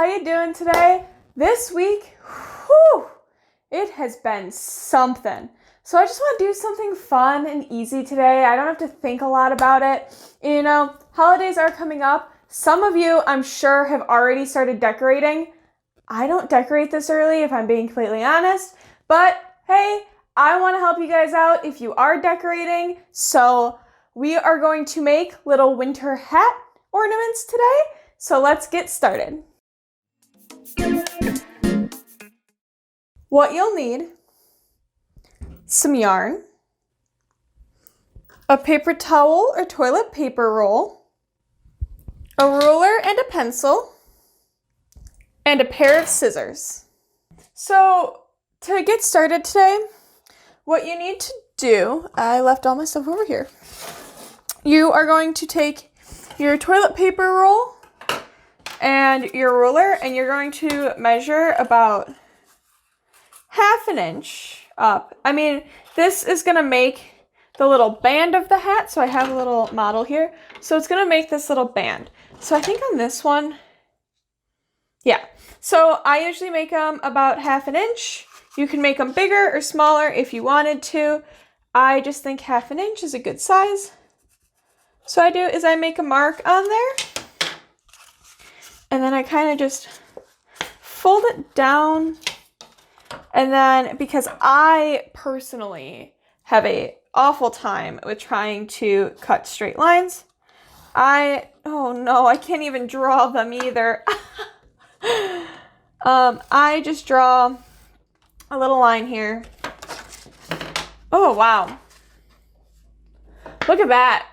you doing today? This week, whew, it has been something. So I just want to do something fun and easy today. I don't have to think a lot about it. You know, holidays are coming up. Some of you, I'm sure, have already started decorating. I don't decorate this early, if I'm being completely honest. But hey, I want to help you guys out if you are decorating. So we are going to make little winter hat ornaments today. So let's get started. What you'll need: some yarn, a paper towel or toilet paper roll, a ruler and a pencil, and a pair of scissors. So to get started today, what you need to do, I left all my stuff over here. You are going to take your toilet paper roll and your ruler, and you're going to measure about half an inch up. I mean, this is gonna make the little band of the hat, so I have a little model here. So it's gonna make this little band. So I think on this one, yeah. So I usually make them about half an inch. You can make them bigger or smaller if you wanted to. I just think half an inch is a good size. So what I do is I make a mark on there, and then I kind of just fold it down. And then, because I personally have an awful time with trying to cut straight lines, oh no, I can't even draw them either. I just draw a little line here. Oh, wow. Look at that.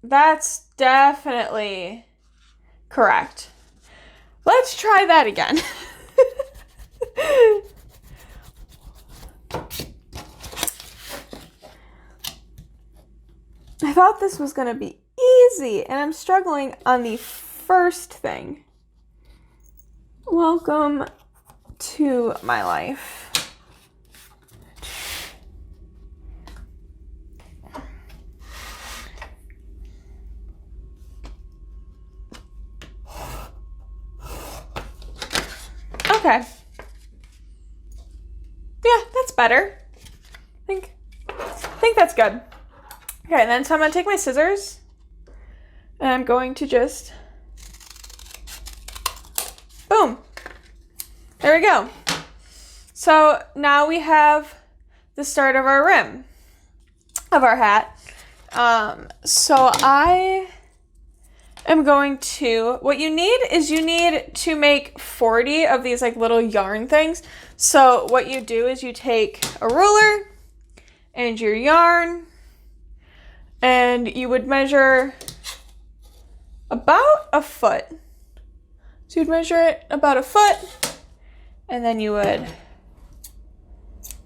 That's definitely correct. Let's try that again. I thought this was going to be easy, and I'm struggling on the first thing. Welcome to my life. Okay. Yeah, that's better. I think that's good. Okay, and then so I'm going to take my scissors, and I'm going to just, boom. There we go. So now we have the start of our rim of our hat. So I am going to, what you need is you need to make 40 of these like little yarn things. So what you do is you take a ruler and your yarn, and you would measure about a foot. So you'd measure it about a foot, and then you would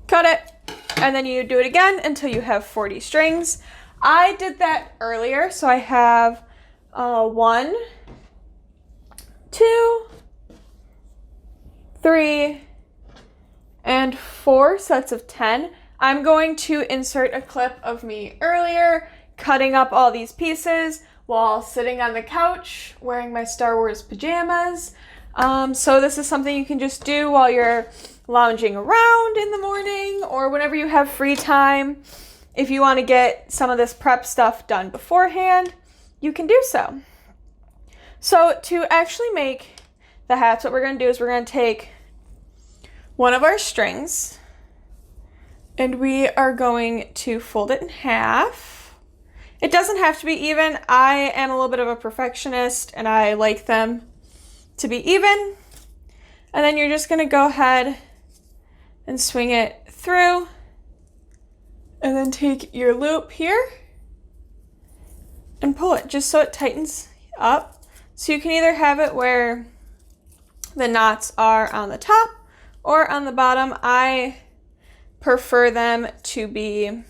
cut it, and then you do it again until you have 40 strings. I did that earlier, so I have 1, 2, 3, and 4 sets of 10. I'm going to insert a clip of me earlier cutting up all these pieces while sitting on the couch wearing my Star Wars pajamas. So this is something you can just do while you're lounging around in the morning or whenever you have free time. If you want to get some of this prep stuff done beforehand, you can do so. So to actually make the hats, what we're going to do is we're going to take one of our strings, and we are going to fold it in half. It doesn't have to be even. I am a little bit of a perfectionist, and I like them to be even. And then you're just going to go ahead and swing it through, and then take your loop here and pull it just so it tightens up. So you can either have it where the knots are on the top or on the bottom. I prefer them to be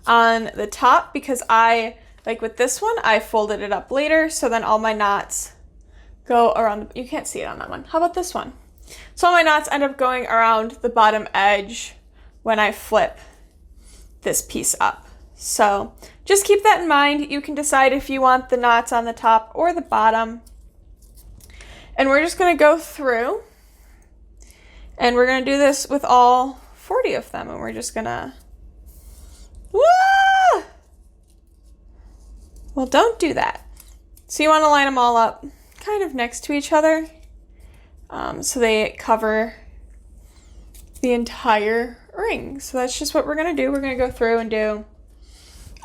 on the top because like with this one, I folded it up later, so then all my knots go around you can't see it on that one. How about this one? So all my knots end up going around the bottom edge when I flip this piece up. So just keep that in mind. You can decide if you want the knots on the top or the bottom. And we're just going to go through, and we're going to do this with all 40 of them, and we're just going to, well, don't do that. So you want to line them all up kind of next to each other, so they cover the entire ring. So that's just what we're going to do. We're going to go through and do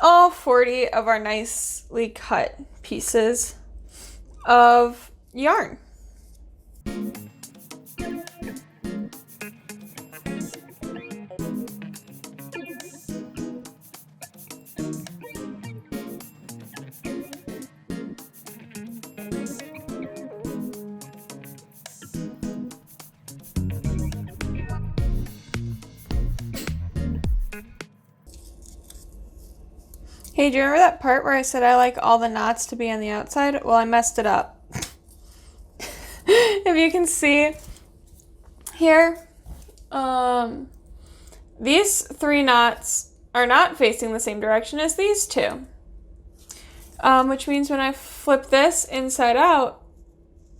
all 40 of our nicely cut pieces of yarn. Hey, do you remember that part where I said I like all the knots to be on the outside? Well, I messed it up. If you can see here, these 3 knots are not facing the same direction as these 2. Which means when I flip this inside out,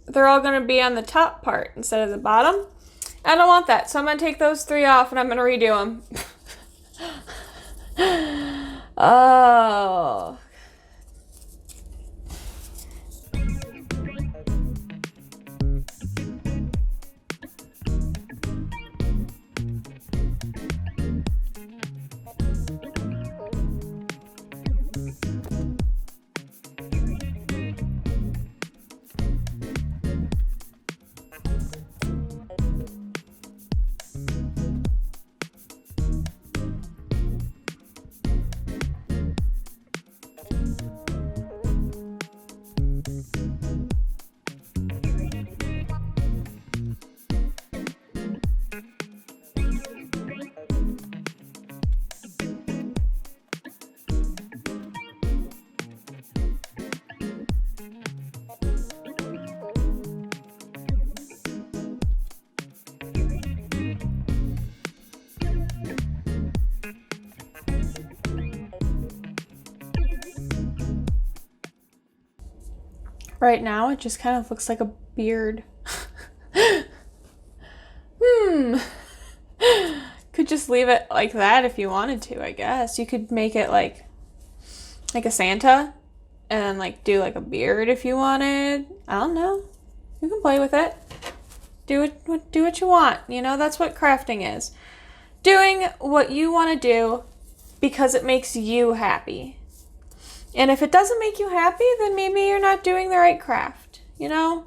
they're all going to be on the top part instead of the bottom. I don't want that, so I'm going to take those 3 off and I'm going to redo them. Oh. Right now, it just kind of looks like a beard. Could just leave it like that if you wanted to, I guess. You could make it like a Santa and then like do like a beard if you wanted. I don't know. You can play with it. Do what you want. You know, that's what crafting is. Doing what you want to do because it makes you happy. And if it doesn't make you happy, then maybe you're not doing the right craft, you know?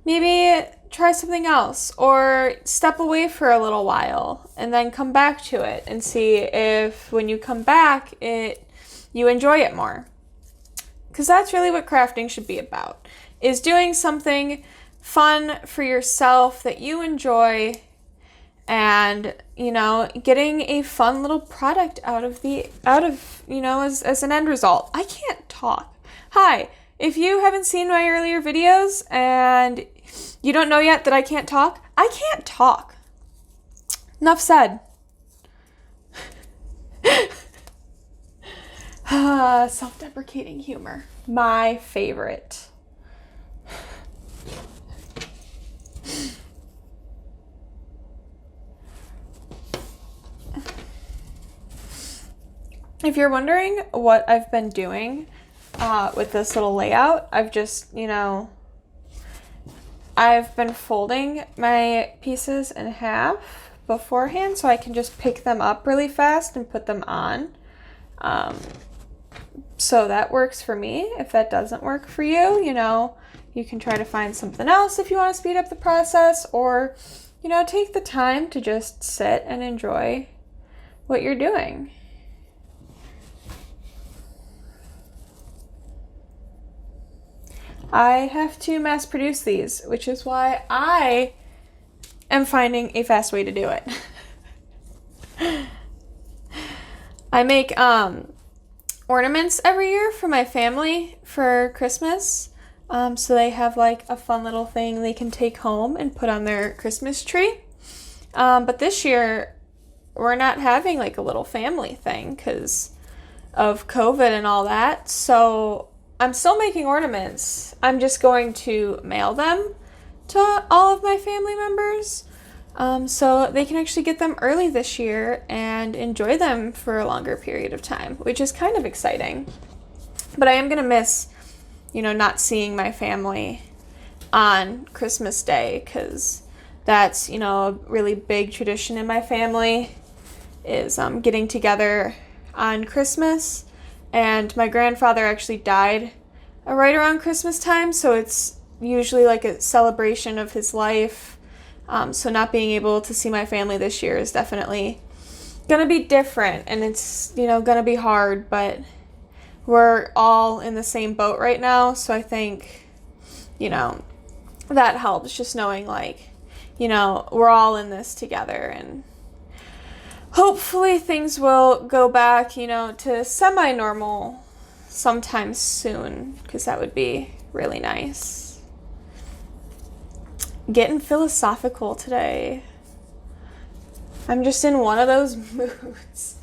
Maybe try something else or step away for a little while and then come back to it and see if when you come back, you enjoy it more. Because that's really what crafting should be about, is doing something fun for yourself that you enjoy and, you know, getting a fun little product out of, you know, as an end result. I can't talk. Hi, if you haven't seen my earlier videos and you don't know yet that I can't talk, I can't talk. Enough said. Self-deprecating humor. My favorite. If you're wondering what I've been doing with this little layout, I've just, you know, I've been folding my pieces in half beforehand so I can just pick them up really fast and put them on. So that works for me. If that doesn't work for you, you know, you can try to find something else if you want to speed up the process, or, you know, take the time to just sit and enjoy what you're doing. I have to mass produce these, which is why I am finding a fast way to do it. I make ornaments every year for my family for Christmas. So they have like a fun little thing they can take home and put on their Christmas tree. But this year we're not having like a little family thing because of COVID and all that. So I'm still making ornaments. I'm just going to mail them to all of my family members. So they can actually get them early this year and enjoy them for a longer period of time, which is kind of exciting. But I am going to miss, not seeing my family on Christmas Day, because that's, a really big tradition in my family is getting together on Christmas. And my grandfather actually died right around Christmas time, so it's usually like a celebration of his life. So not being able to see my family this year is definitely going to be different, and it's, going to be hard, but we're all in the same boat right now, so I think, that helps, just knowing, like, we're all in this together, and hopefully things will go back, to semi-normal sometime soon, because that would be really nice. Getting philosophical today. I'm just in one of those moods.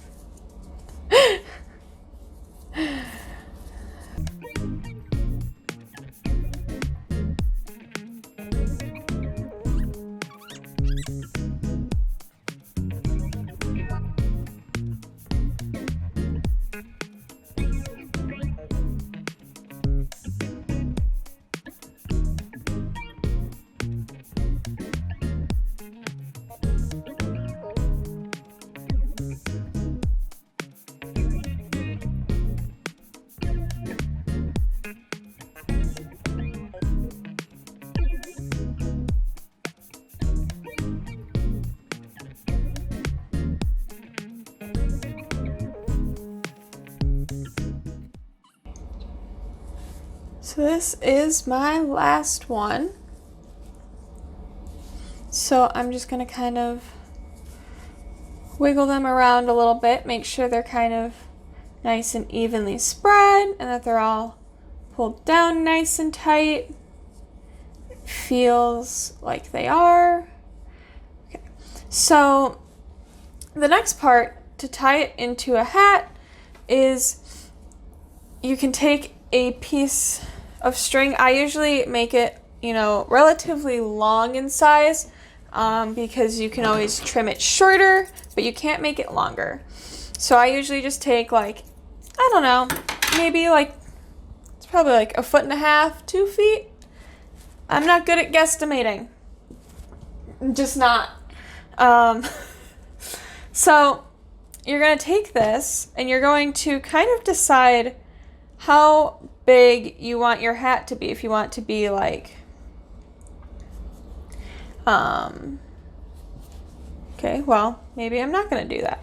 So this is my last one. So I'm just going to kind of wiggle them around a little bit, make sure they're kind of nice and evenly spread and that they're all pulled down nice and tight. Feels like they are. Okay. So the next part to tie it into a hat is you can take a piece of string. I usually make it, relatively long in size because you can always trim it shorter, but you can't make it longer. So I usually just take maybe it's probably like 1.5 feet, 2 feet. I'm not good at guesstimating. I'm just not. So you're going to take this and you're going to kind of decide how big you want your hat to be. If you want to be okay, well, maybe I'm not going to do that.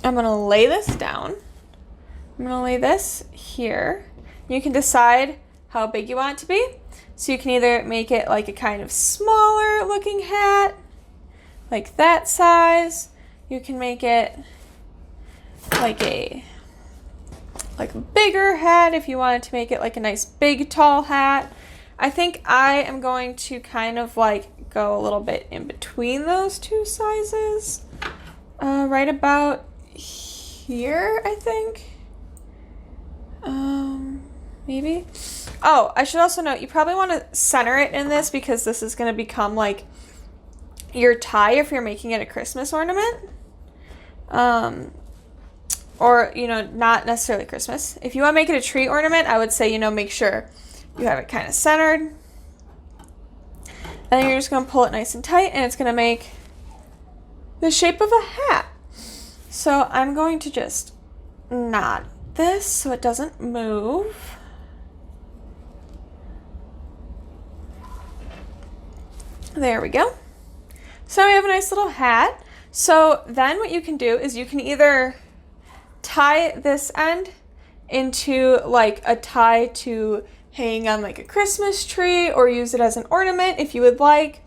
I'm going to lay this down. I'm going to lay this here. You can decide how big you want it to be. So you can either make it like a kind of smaller looking hat, like that size. You can make it like a bigger hat if you wanted to make it like a nice big tall hat. I think I am going to kind of go a little bit in between those two sizes, right about here, I think. Maybe. Oh, I should also note, you probably want to center it in this because this is going to become your tie if you're making it a Christmas ornament. Or, not necessarily Christmas. If you want to make it a tree ornament, I would say, make sure you have it kind of centered. And then you're just going to pull it nice and tight, and it's going to make the shape of a hat. So I'm going to just knot this so it doesn't move. There we go. So we have a nice little hat. So then what you can do is you can either tie this end into a tie to hang on a Christmas tree, or use it as an ornament if you would like.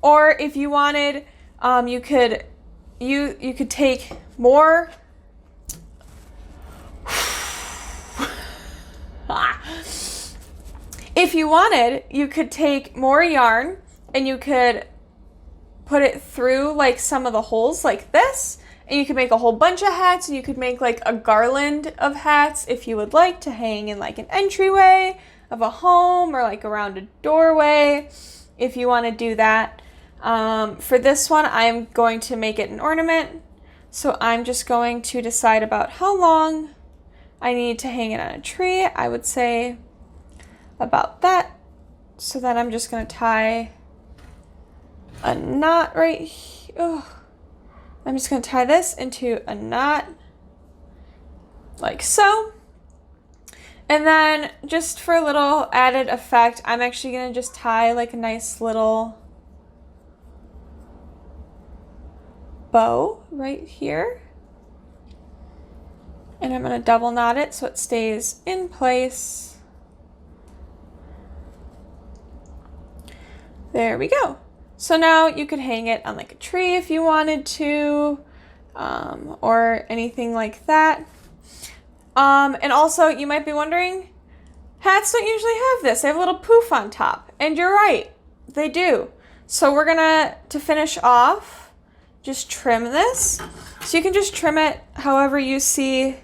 Or if you wanted, you could take more if you wanted, you could take more yarn and you could put it through some of the holes like this, and you could make a whole bunch of hats, and you could make a garland of hats if you would like to hang in an entryway of a home or like around a doorway if you want to do that. For this one, I'm going to make it an ornament. So I'm just going to decide about how long I need to hang it on a tree. I would say about that. So then I'm just going to tie a knot right here. Oh. I'm just going to tie this into a knot like so. And then just for a little added effect, I'm actually going to just tie like a nice little bow right here. And I'm going to double knot it so it stays in place. There we go. So now you could hang it on like a tree if you wanted to, or anything like that. And also you might be wondering, hats don't usually have this. They have a little poof on top. And you're right, they do. So we're gonna, to finish off, just trim this. So you can just trim it however you see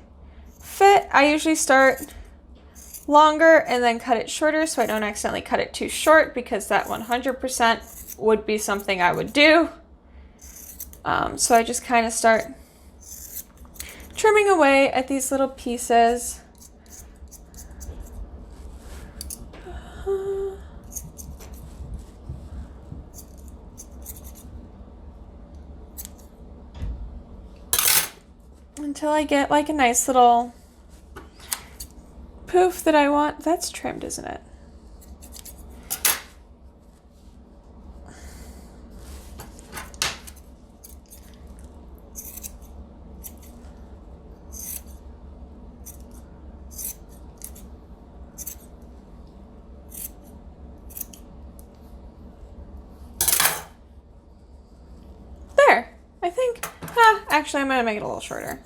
fit. I usually start longer and then cut it shorter so I don't accidentally cut it too short, because that 100% would be something I would do. So I just kind of start trimming away at these little pieces. Until I get like a nice little poof that I want. That's trimmed, isn't it? There, I think. Actually, I'm gonna make it a little shorter.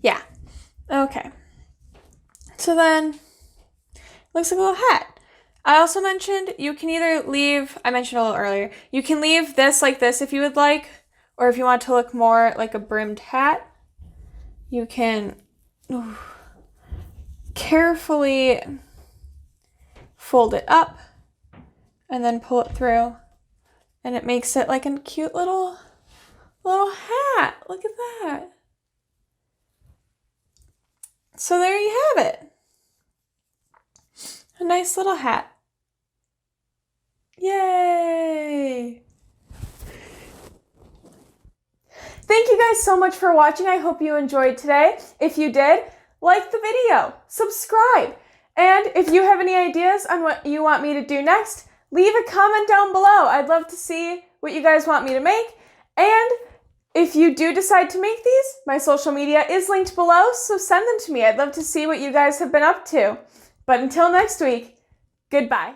Yeah, okay. So then, looks like a little hat. I also mentioned you can either leave, I mentioned a little earlier, you can leave this like this if you would like, or if you want to look more like a brimmed hat, you can carefully fold it up and then pull it through, and it makes it like a cute little hat. Look at that. So there you have it. A nice little hat. Yay! Thank you guys so much for watching. I hope you enjoyed today. If you did, like the video, subscribe, and if you have any ideas on what you want me to do next, leave a comment down below. I'd love to see what you guys want me to make. And if you do decide to make these, my social media is linked below, so send them to me. I'd love to see what you guys have been up to. But until next week, goodbye.